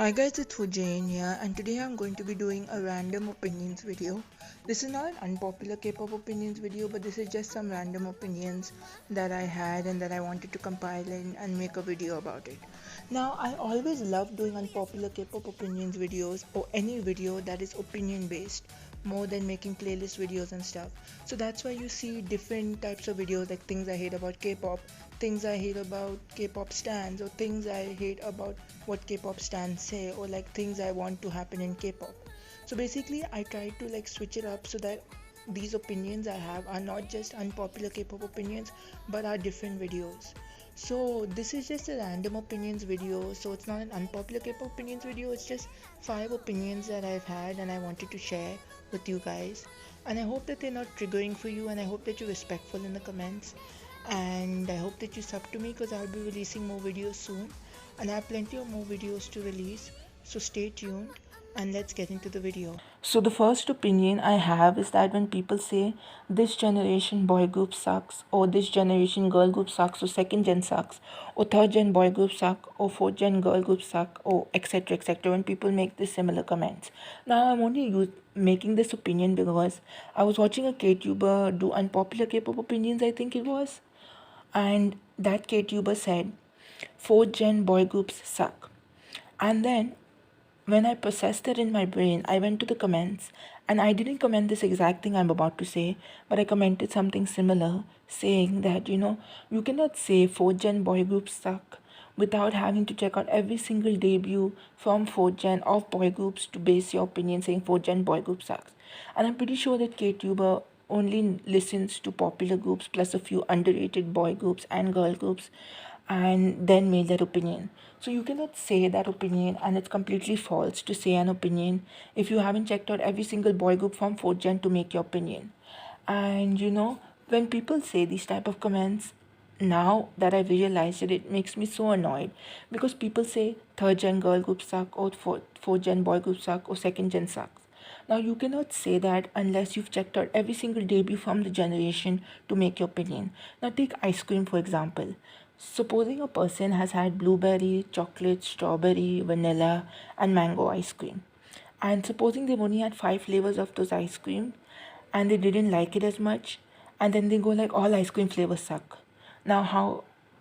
Hi guys, it's Hujain here, and today I'm going to be doing a random opinions video. This is not an unpopular K-pop opinions video, but this is just some random opinions that I had and that I wanted to compile and make a video about it. Now, I always love doing unpopular K-pop opinions videos or any video that is opinion based more than making playlist videos and stuff. So that's why you see different types of videos like things I hate about K-pop, things I hate about K-pop stans, or things I hate about what K-pop stans say, or like things I want to happen in K-pop. So basically I try to like switch it up so that these opinions I have are not just unpopular K-pop opinions but are different videos. So this is just a random opinions video, so it's not an unpopular K-pop opinions video, it's just 5 opinions that I've had and I wanted to share with you guys. And I hope that they're not triggering for you, and I hope that you're respectful in the comments, and I hope that you sub to me because I'll be releasing more videos soon, and I have plenty of more videos to release, so stay tuned and let's get into the video. So the first opinion I have is that when people say this generation boy group sucks, or this generation girl group sucks, or second gen sucks, or third gen boy group suck, or fourth gen girl group suck, or etc etc, when people make these similar comments. Now I'm only making this opinion because I was watching a KTuber do unpopular K-pop opinions, I think it was, and that KTuber said fourth gen boy groups suck. And then when I processed it in my brain, I went to the comments and I didn't comment this exact thing I'm about to say, but I commented something similar saying that, you cannot say fourth gen boy groups suck without having to check out every single debut from fourth gen of boy groups to base your opinion saying fourth gen boy group sucks. And I'm pretty sure that KTuber only listens to popular groups plus a few underrated boy groups and girl groups and then made their opinion. So you cannot say that opinion, and it's completely false to say an opinion if you haven't checked out every single boy group from 4th gen to make your opinion. And when people say these type of comments, now that I realized it, it makes me so annoyed because people say third gen girl group suck, or fourth gen boy group suck, or second gen sucks. Now you cannot say that unless you've checked out every single debut from the generation to make your opinion. Now take ice cream for example. Supposing a person has had blueberry, chocolate, strawberry, vanilla, and mango ice cream, and supposing they've only had 5 flavors of those ice cream and they didn't like it as much, and then they go like all ice cream flavors suck. Now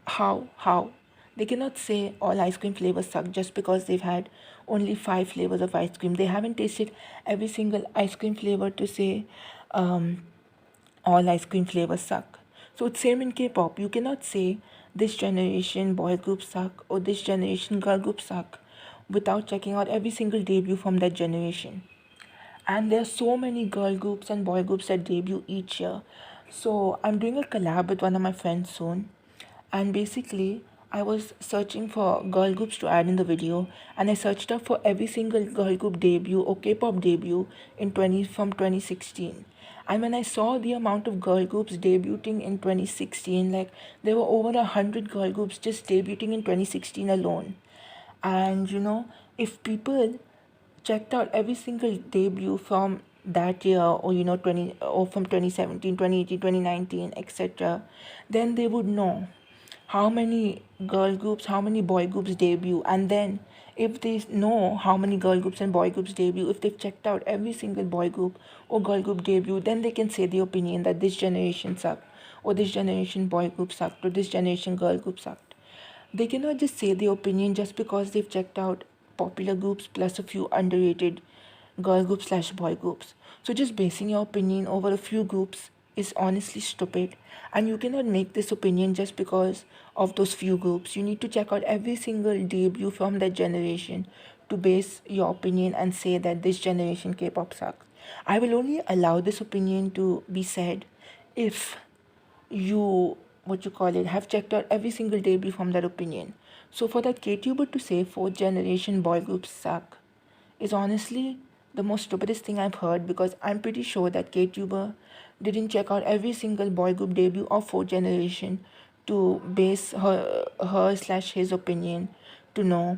how they cannot say all ice cream flavors suck just because they've had only 5 flavors of ice cream. They haven't tasted every single ice cream flavor to say um, all ice cream flavors suck. So it's same in K-pop. You cannot say this generation boy group suck or this generation girl group suck without checking out every single debut from that generation. And there are so many girl groups and boy groups that debut each year. So I'm doing a collab with one of my friends soon, and basically I was searching for girl groups to add in the video, and I searched up for every single girl group debut or K-pop debut in 2016. And when I saw the amount of girl groups debuting in 2016, like there were over 100 girl groups just debuting in 2016 alone. And if people checked out every single debut from that year, or 20, or from 2017, 2018, 2019, etc., then they would know how many girl groups, how many boy groups debut. And then if they know how many girl groups and boy groups debut, if they've checked out every single boy group or girl group debut, then they can say the opinion that this generation sucked, or this generation boy group sucked, or this generation girl group sucked. They cannot just say their opinion just because they've checked out popular groups plus a few underrated girl groups slash boy groups. So just basing your opinion over a few groups is honestly stupid, and you cannot make this opinion just because of those few groups. You need to check out every single debut from that generation to base your opinion and say that this generation K-pop sucks. I will only allow this opinion to be said if you, what you call it, have checked out every single debut from that opinion. So for that KTuber to say fourth generation boy groups suck is honestly the most stupidest thing I've heard, because I'm pretty sure that KTuber didn't check out every single boy group debut of fourth generation to base her slash his opinion to know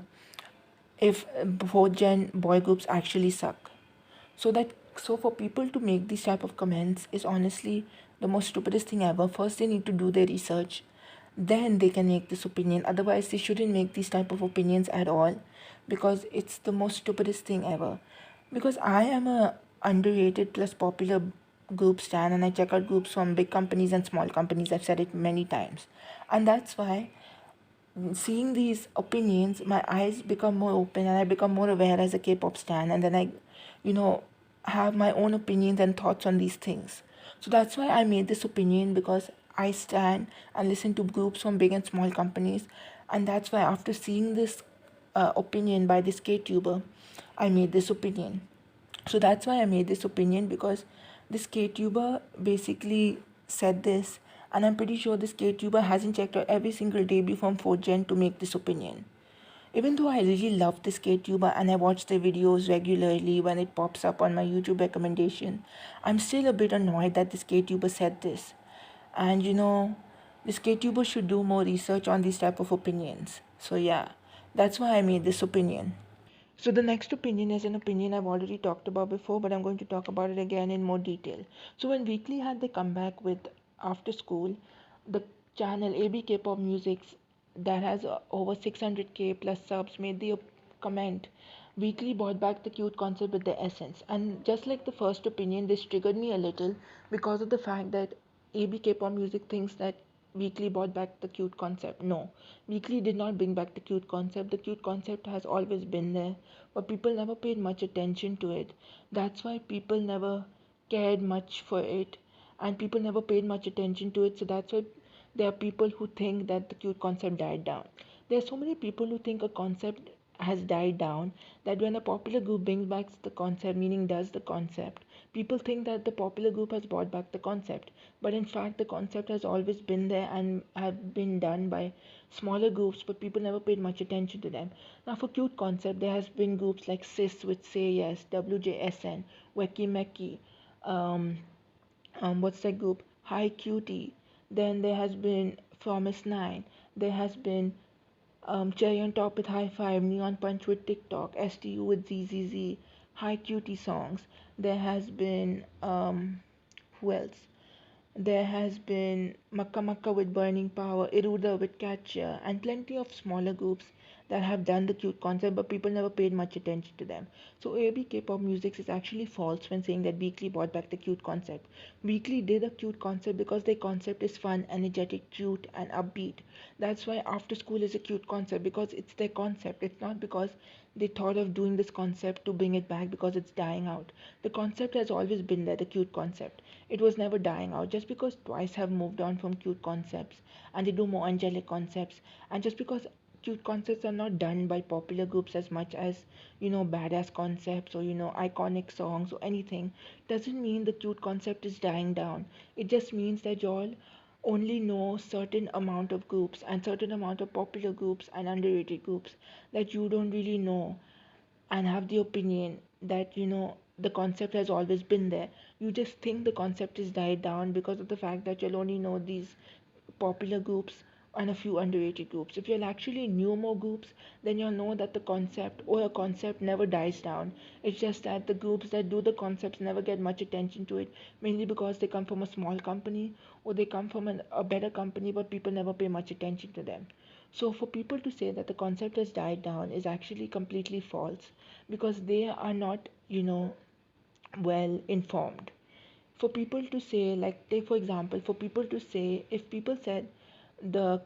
if fourth gen boy groups actually suck. So for people to make these type of comments is honestly the most stupidest thing ever. First they need to do their research, then they can make this opinion. Otherwise, they shouldn't make these type of opinions at all, because it's the most stupidest thing ever. Because I am a underrated plus popular group stan, and I check out groups from big companies and small companies. I've said it many times, and that's why seeing these opinions, my eyes become more open and I become more aware as a K-pop stan, and then I, you know, have my own opinions and thoughts on these things. So that's why I made this opinion, because I stand and listen to groups from big and small companies, and that's why after seeing this opinion by this K-tuber, I made this opinion. So that's why I made this opinion, because this KTuber basically said this, and I'm pretty sure this KTuber hasn't checked out every single debut from 4gen to make this opinion. Even though I really love this KTuber and I watch their videos regularly when it pops up on my YouTube recommendation, I'm still a bit annoyed that this KTuber said this. And this KTuber should do more research on these type of opinions. So yeah, that's why I made this opinion. So the next opinion is an opinion I've already talked about before, but I'm going to talk about it again in more detail. So when Weekly had the comeback with After School, the channel AB K-pop Music that has over 600k plus subs made the comment. Weekly brought back the cute concept with the essence, and just like the first opinion, this triggered me a little because of the fact that AB K-pop Music thinks that Weekly brought back the cute concept. No, Weekly did not bring back the cute concept. The cute concept has always been there, but people never paid much attention to it. That's why people never cared much for it, and people never paid much attention to it. So that's why there are people who think that the cute concept died down. There are so many people who think a concept has died down, that when a popular group brings back the concept, meaning does the concept, people think that the popular group has brought back the concept. But in fact, the concept has always been there and have been done by smaller groups, but people never paid much attention to them. Now, for cute concept, there has been groups like Sis with Say Yes, WJSN, Weki Meki, um, what's that group? Hi Cutie. Then there has been Promise Nine. There has been Cherry on Top with High Five, Neon Punch with TikTok, STU with ZZZ, Hi Cutie songs. There has been who else? There has been Makka Makka with Burning Power, Iruda with Catcher, and plenty of smaller groups that have done the cute concept, but people never paid much attention to them. So AOB K-pop music is actually false when saying that Weekly brought back the cute concept. Weekly did a cute concept because their concept is fun, energetic, cute, and upbeat. That's why After School is a cute concept, because it's their concept. It's not because they thought of doing this concept to bring it back because it's dying out. The concept has always been there, the cute concept. It was never dying out. Just because Twice have moved on from cute concepts and they do more angelic concepts, and just because cute concepts are not done by popular groups as much as badass concepts or iconic songs or anything, doesn't mean the cute concept is dying down. It just means that y'all only know certain amount of groups and certain amount of popular groups and underrated groups that you don't really know, and have the opinion that the concept has always been there. You just think the concept is died down because of the fact that you'll only know these popular groups and a few underrated groups. If you'll actually knew more groups, then you'll know that the concept or a concept never dies down. It's just that the groups that do the concepts never get much attention to it, mainly because they come from a small company or they come from a better company, but people never pay much attention to them. So for people to say that the concept has died down is actually completely false, because they are not, well informed. For people to say, like, take for example, for people to say, if people said the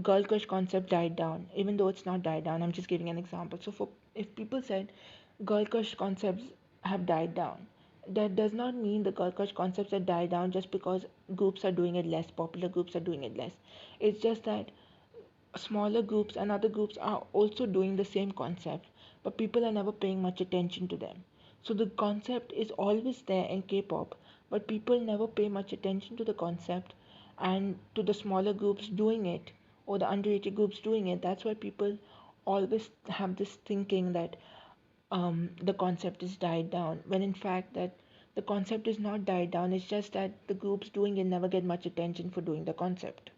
girl crush concept died down, even though it's not died down, I'm just giving an example. So for if people said girl crush concepts have died down, that does not mean the girl crush concepts have died down just because groups are doing it less, popular groups are doing it less. It's just that smaller groups and other groups are also doing the same concept, but people are never paying much attention to them. So the concept is always there in K-pop, but people never pay much attention to the concept and to the smaller groups doing it or the underrated groups doing it. That's why people always have this thinking that the concept is died down, when in fact that the concept is not died down. It's just that the groups doing it never get much attention for doing the concept.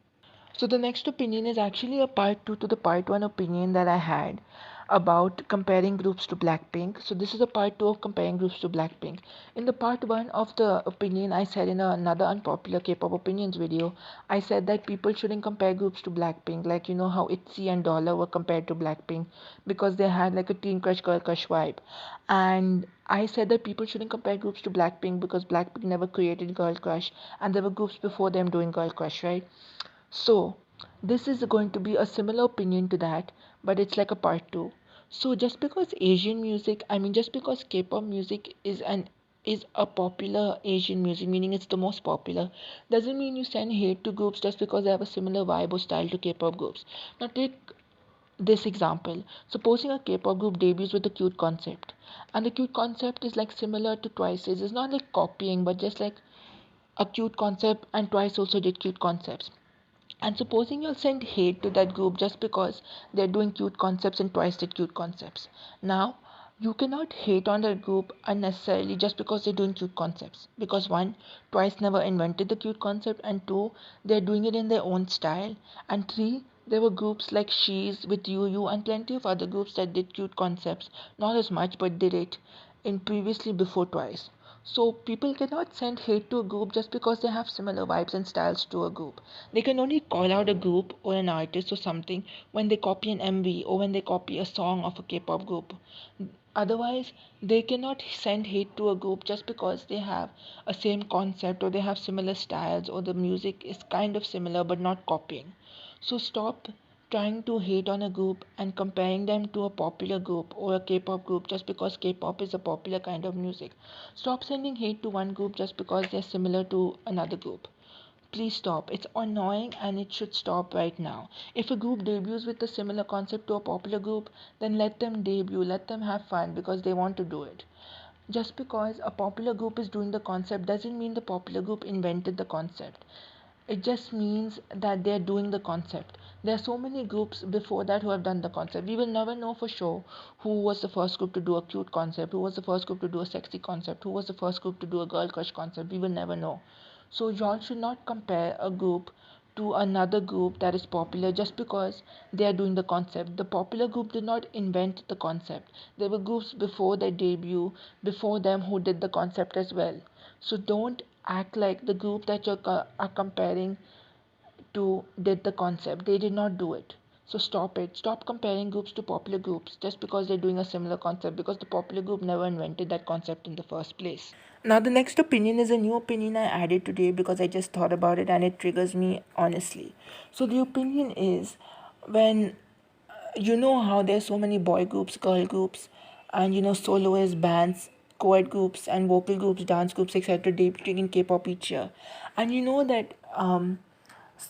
So the next opinion is actually a part 2 to the part 1 opinion that I had. about comparing groups to Blackpink. So this is a part 2 of comparing groups to Blackpink. In the part 1 of the opinion, I said in another unpopular K-pop opinions video, I said that people shouldn't compare groups to Blackpink, like you know how ITZY and Dollar were compared to Blackpink because they had like a teen crush girl crush vibe. And I said that people shouldn't compare groups to Blackpink because Blackpink never created girl crush and there were groups before them doing girl crush, right? So, this is going to be a similar opinion to that, but it's like a part 2. So, just because Asian music, I mean, just because K-pop music is a popular Asian music, meaning it's the most popular, doesn't mean you send hate to groups just because they have a similar vibe or style to K-pop groups. Now, take this example. Supposing a K-pop group debuts with a cute concept, and the cute concept is like similar to Twice's. It's not like copying, but just like a cute concept, and Twice also did cute concepts. And supposing you'll send hate to that group just because they're doing cute concepts and Twice did cute concepts. Now, you cannot hate on that group unnecessarily just because they're doing cute concepts. Because one, Twice never invented the cute concept, and two, they're doing it in their own style. And three, there were groups like She's with You, and plenty of other groups that did cute concepts. Not as much, but did it in previously before Twice. So people cannot send hate to a group just because they have similar vibes and styles to a group. They can only call out a group or an artist or something when they copy an MV or when they copy a song of a K-pop group. Otherwise, they cannot send hate to a group just because they have a same concept or they have similar styles or the music is kind of similar but not copying. So stop trying to hate on a group and comparing them to a popular group or a K-pop group just because K-pop is a popular kind of music. Stop sending hate to one group just because they're similar to another group. Please stop. It's annoying and it should stop right now. If a group debuts with a similar concept to a popular group, then let them debut, let them have fun because they want to do it. Just because a popular group is doing the concept doesn't mean the popular group invented the concept. It just means that they're doing the concept. There are so many groups before that who have done the concept. We will never know for sure who was the first group to do a cute concept, who was the first group to do a sexy concept, who was the first group to do a girl crush concept. We will never know. So y'all should not compare a group to another group that is popular just because they are doing the concept. The popular group did not invent the concept. There were groups before their debut, before them who did the concept as well. So don't act like the group that you are comparing to did the concept. They did not do it. So stop it. Stop comparing groups to popular groups just because they're doing a similar concept because the popular group never invented that concept in the first place. Now, the next opinion is a new opinion I added today because I just thought about it and it triggers me honestly. So, the opinion is when you know how there's so many boy groups, girl groups, and you know, soloist bands, co-ed groups, and vocal groups, dance groups, etc., debuting in K-pop each year, and you know that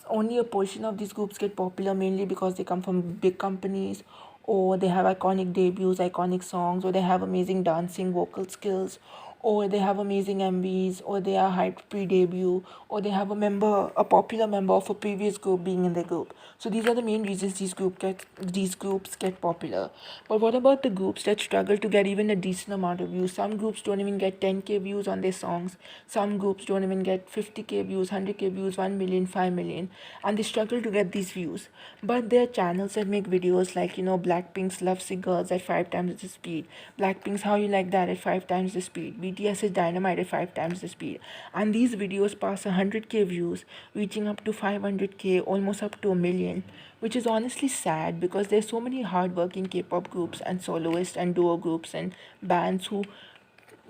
only a portion of these groups get popular mainly because they come from big companies or they have iconic debuts, iconic songs, or they have amazing dancing vocal skills, or they have amazing MVs, or they are hyped pre-debut, or they have a popular member of a previous group being in their group. So these are the main reasons these groups get popular. But what about the groups that struggle to get even a decent amount of views? Some groups don't even get 10k views on their songs. Some groups don't even get 50k views, 100k views, 1 million, 5 million, and they struggle to get these views. But there are channels that make videos like, you know, Blackpink's Love Sick Girls at 5 times the speed, Blackpink's How You Like That at 5 times the speed, BTS's Dynamite at 5 times the speed. And these videos pass 100k views, reaching up to 500k, almost up to a million, which is honestly sad because there's so many hardworking K-pop groups and soloists and duo groups and bands who,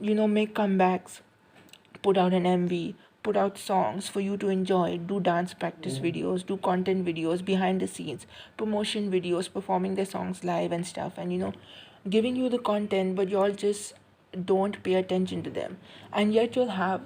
you know, make comebacks, put out an MV, put out songs for you to enjoy, do dance practice videos, do content videos behind the scenes, promotion videos, performing their songs live and stuff, and you know, giving you the content, but y'all just don't pay attention to them. And yet you'll have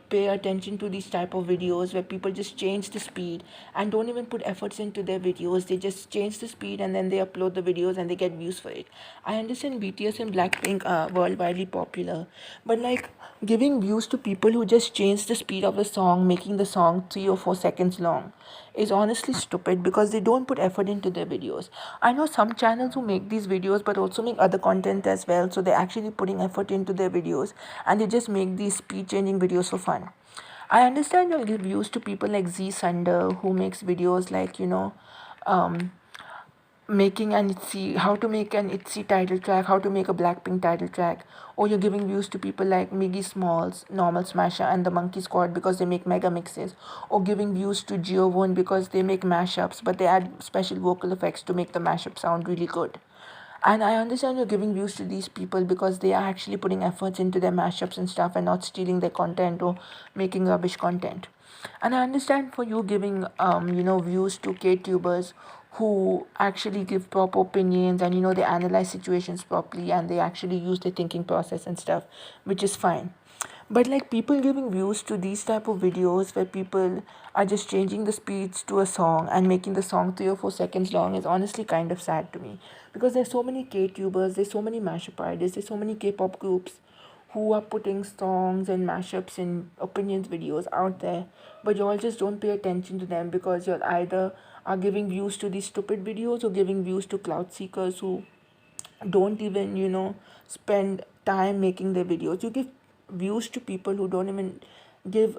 pay attention to these type of videos where people just change the speed and don't even put efforts into their videos. They just change the speed and then they upload the videos and they get views for it. I understand BTS and Blackpink are worldwide popular, but like giving views to people who just change the speed of the song, making the song 3 or 4 seconds long, is honestly stupid because they don't put effort into their videos. I know some channels who make these videos but also make other content as well, so they're actually putting effort into their videos and they just make these speed changing videos for fun. I understand you'll give views to people like Z Sunder who makes videos like, you know, making an ITZY, how to make an ITZY title track, how to make a Blackpink title track, or you're giving views to people like Miggy Smalls, Normal Smasher, and the Monkey Squad because they make mega mixes, or giving views to Giovone because they make mashups, but they add special vocal effects to make the mashup sound really good. And I understand you're giving views to these people because they are actually putting efforts into their mashups and stuff and not stealing their content or making rubbish content. And I understand for you giving views to K-tubers who actually give proper opinions and they analyze situations properly and they actually use their thinking process and stuff, which is fine. But like people giving views to these type of videos where people are just changing the speeds to a song and making the song 3 or 4 seconds long is honestly kind of sad to me, because there's so many K-tubers, there's so many mashup artists, there's so many K-pop groups who are putting songs and mashups and opinions videos out there, but you all just don't pay attention to them because you're either are giving views to these stupid videos or giving views to cloud seekers who don't even spend time making their videos. You give views to people who don't even give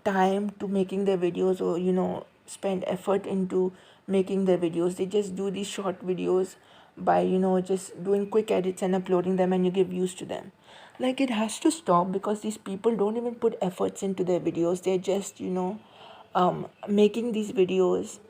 time to making their videos or spend effort into making their videos. They just do these short videos by just doing quick edits and uploading them, and you give views to them. Like, it has to stop because these people don't even put efforts into their videos. They're just making these videos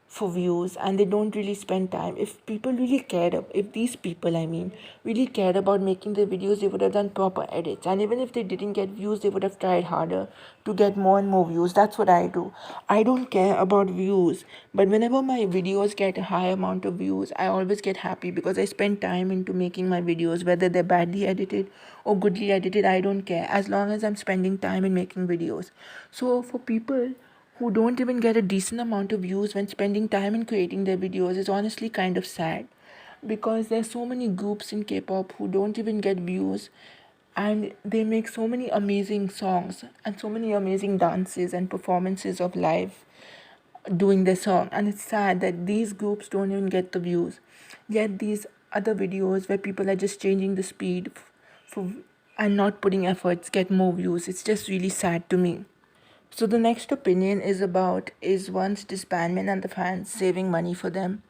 for views, and they don't really spend time. If people really cared, if these people, I mean, really cared about making their videos, they would have done proper edits, and even if they didn't get views, they would have tried harder to get more and more views. That's what I do. I don't care about views, but whenever my videos get a high amount of views, I always get happy because I spend time into making my videos, whether they're badly edited or goodly edited. I don't care as long as I'm spending time in making videos. So for people who don't even get a decent amount of views when spending time in creating their videos is honestly kind of sad, because there's so many groups in K-pop who don't even get views, and they make so many amazing songs and so many amazing dances and performances of live doing their song, and it's sad that these groups don't even get the views, yet these other videos where people are just changing the speed for and not putting efforts get more views. It's just really sad to me. So the next opinion is about IZ*ONE's disbandment and the fans saving money for them,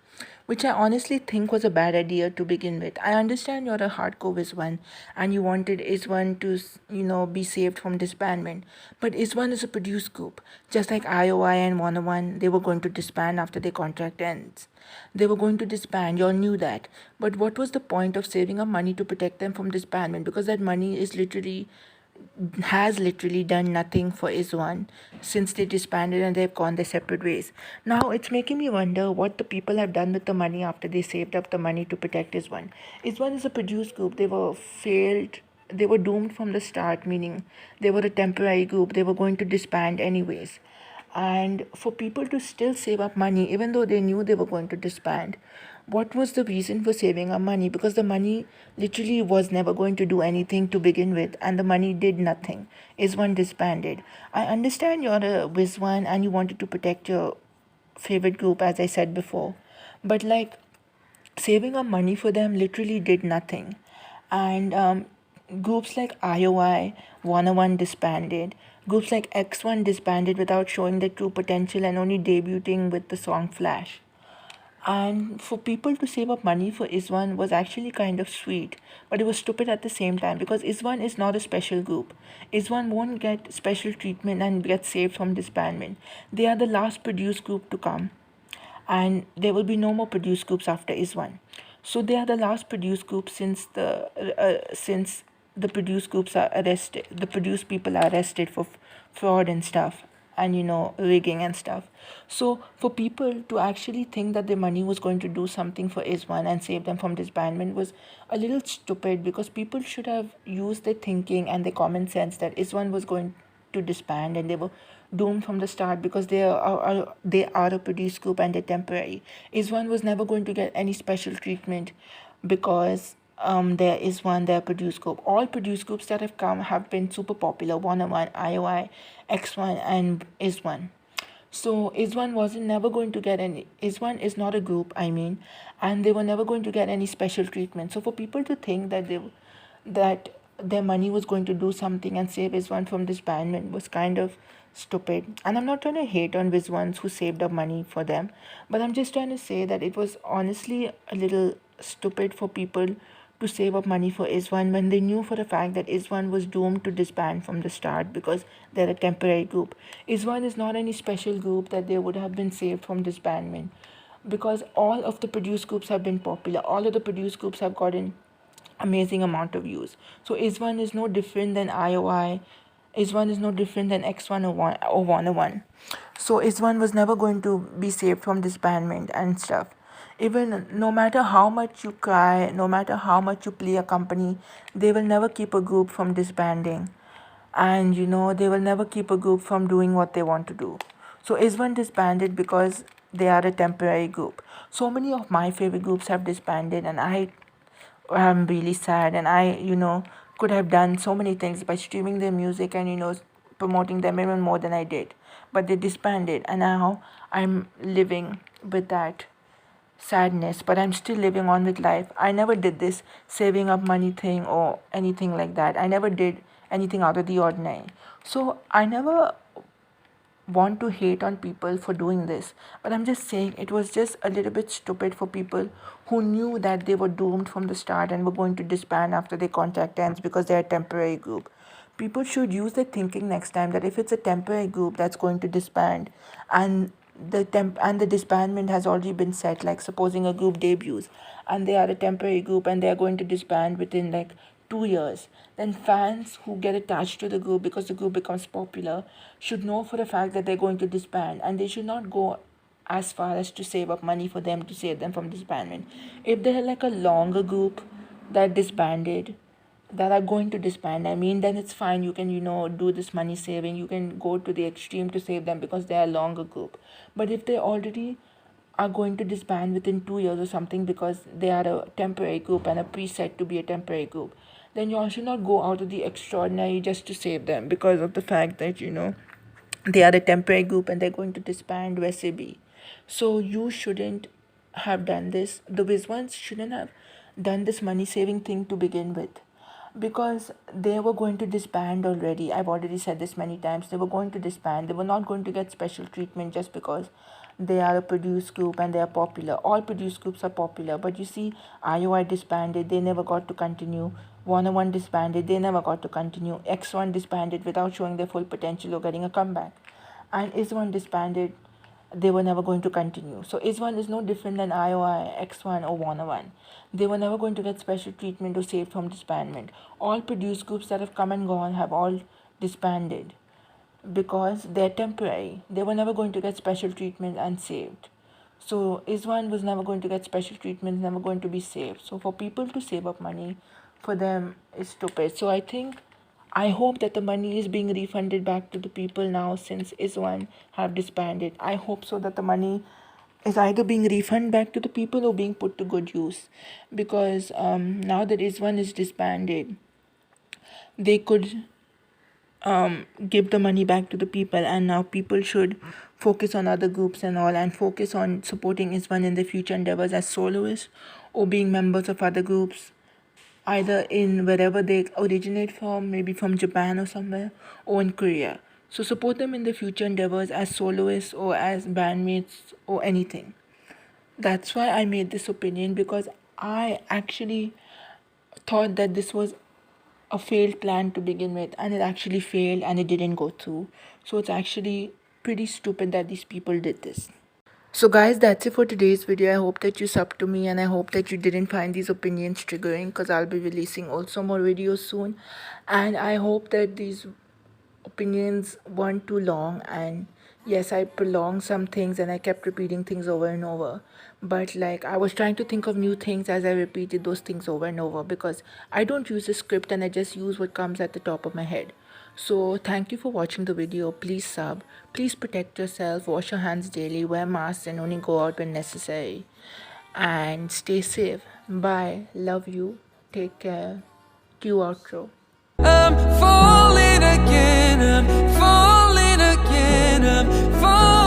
which I honestly think was a bad idea to begin with. I understand you're a hardcore IZ*ONE and you wanted IZ*ONE to, be saved from disbandment, but IZ*ONE is a produced group. Just like IOI and Wanna One, they were going to disband after their contract ends. They were going to disband, you all knew that. But what was the point of saving up money to protect them from disbandment? Because that money is literally has literally done nothing for IZ*ONE since they disbanded and they've gone their separate ways. Now it's making me wonder what the people have done with the money after they saved up the money to protect IZ*ONE. IZ*ONE is a produced group. They were failed. They were doomed from the start, meaning they were a temporary group. They were going to disband anyways. And for people to still save up money, even though they knew they were going to disband, what was the reason for saving up money? Because the money literally was never going to do anything to begin with, and the money did nothing. IZ*ONE disbanded. I understand you're a WizOne and you wanted to protect your favorite group, as I said before, but like, saving up money for them literally did nothing. And groups like IOI, Wanna One disbanded. Groups like X1 disbanded without showing their true potential and only debuting with the song Flash. And for people to save up money for IZ*ONE was actually kind of sweet, but it was stupid at the same time because IZ*ONE is not a special group. IZ*ONE won't get special treatment and get saved from disbandment. They are the last produced group to come, and there will be no more produced groups after IZ*ONE. So they are the last produced group since the produced groups are arrested. The produced people are arrested for fraud and stuff, and rigging and stuff. So for people to actually think that their money was going to do something for IZ*ONE and save them from disbandment was a little stupid, because people should have used their thinking and their common sense that IZ*ONE was going to disband and they were doomed from the start because they are a produced group and they're temporary. IZ*ONE was never going to get any special treatment because there is one their produced group. All produced groups that have come have been super popular. Wanna One, IOI, X1, and IZ*ONE. So IZ*ONE wasn't never going to get any. IZ*ONE is not a group, I mean, and they were never going to get any special treatment. So for people to think that their money was going to do something and save IZ*ONE from disbandment was kind of stupid. And I'm not trying to hate on these ones who saved up money for them, but I'm just trying to say that it was honestly a little stupid for people to save up money for Iswan when they knew for a fact that Iswan was doomed to disband from the start because they're a temporary group. Iswan is not any special group that they would have been saved from disbandment, because all of the produced groups have been popular. All of the produced groups have gotten amazing amount of views. So Iswan is no different than IOI. Iswan is no different than X1 or 101. So Iswan was never going to be saved from disbandment and stuff. Even no matter how much you cry, no matter how much you play a company, they will never keep a group from disbanding. And they will never keep a group from doing what they want to do. So Iswan disbanded because they are a temporary group. So many of my favorite groups have disbanded, and I'm really sad. And I could have done so many things by streaming their music and promoting them even more than I did, but they disbanded, and now I'm living with that sadness, but I'm still living on with life. I never did this saving up money thing or anything like that. I never did anything out of the ordinary. So I never want to hate on people for doing this, but I'm just saying it was just a little bit stupid for people who knew that they were doomed from the start and were going to disband after their contract ends because they're a temporary group. People should use their thinking next time that if it's a temporary group that's going to disband, and the disbandment has already been set, like supposing a group debuts and they are a temporary group and they are going to disband within like 2 years, then fans who get attached to the group because the group becomes popular should know for a fact that they're going to disband, and they should not go as far as to save up money for them to save them from disbandment. If they're like a longer group that disbanded, that are going to disband, I mean, then it's fine. You can, do this money saving. You can go to the extreme to save them because they're a longer group. But if they already are going to disband within 2 years or something because they are a temporary group and a preset to be a temporary group, then you should not go out of the extraordinary just to save them because of the fact that, they are a temporary group and they're going to disband WCB. So you shouldn't have done this. The Wiswans shouldn't have done this money saving thing to begin with, because they were going to disband already. I've already said this many times. They were going to disband. They were not going to get special treatment just because they are a produced group and they are popular. All produced groups are popular. But you see, IOI disbanded. They never got to continue. 101 disbanded. They never got to continue. X1 disbanded without showing their full potential or getting a comeback. And Iswan disbanded. They were never going to continue. So Iswan is no different than IOI, X1 or 101. They were never going to get special treatment or saved from disbandment. All produced groups that have come and gone have all disbanded because they're temporary. They were never going to get special treatment and saved. So Iswan was never going to get special treatment, never going to be saved. So for people to save up money for them is stupid. So I hope that the money is being refunded back to the people now, since Iswan have disbanded. I hope so that the money is either being refunded back to the people or being put to good use, because now that Iswan is disbanded, they could give the money back to the people, and now people should focus on other groups and all, and focus on supporting Iswan in their future endeavors as soloists or being members of other groups, either in wherever they originate from, maybe from Japan or somewhere, or in Korea. So support them in their future endeavors as soloists or as bandmates or anything. That's why I made this opinion, because I actually thought that this was a failed plan to begin with, and it actually failed and it didn't go through. So it's actually pretty stupid that these people did this. So guys, that's it for today's video. I hope that you sub to me, and I hope that you didn't find these opinions triggering, because I'll be releasing also more videos soon. And I hope that these opinions weren't too long, and yes, I prolonged some things and I kept repeating things over and over, but like I was trying to think of new things as I repeated those things over and over, because I don't use a script and I just use what comes at the top of my head. So thank you for watching the video. Please sub, please protect yourself, wash your hands daily, wear masks and only go out when necessary, and stay safe. Bye, love you, take care. Cue outro. I'm falling again, I'm falling again, I'm falling